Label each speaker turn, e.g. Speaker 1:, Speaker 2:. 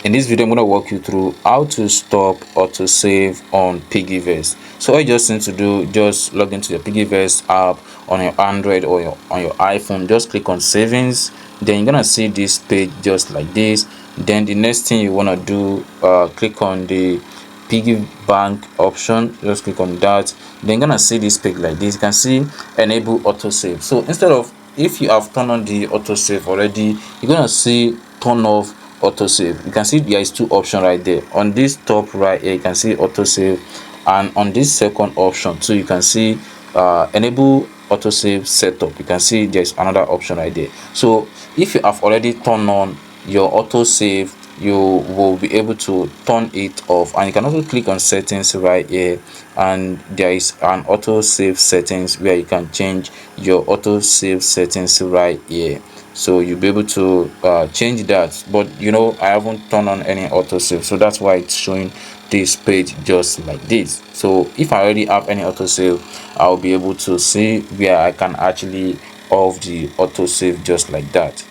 Speaker 1: In this video, I'm going to walk you through how to stop autosave on Piggyvest. So all you just need to do, just log into your Piggyvest app on your Android or on your iPhone. Just click on settings. Then you're gonna see this page just like this. Then the next thing you want to do, click on the piggy bank option. Just click on that. Then you're gonna see this page like this. You can see enable autosave. So instead of, if you have turned on the autosave already, you're gonna see turn off autosave. You can see there is two options right there. On this top right here, you can see autosave, and on this second option too, you can see enable autosave setup. You can see there's another option right there. So if you have already turned on your autosave, you will be able to turn it off, and you can also click on settings right here, and there is an autosave settings where you can change your autosave settings right here. So you'll be able to change that, but I haven't turned on any autosave, so that's why it's showing this page just like this. So if I already have any autosave, I'll be able to see where I can actually off the autosave just like that.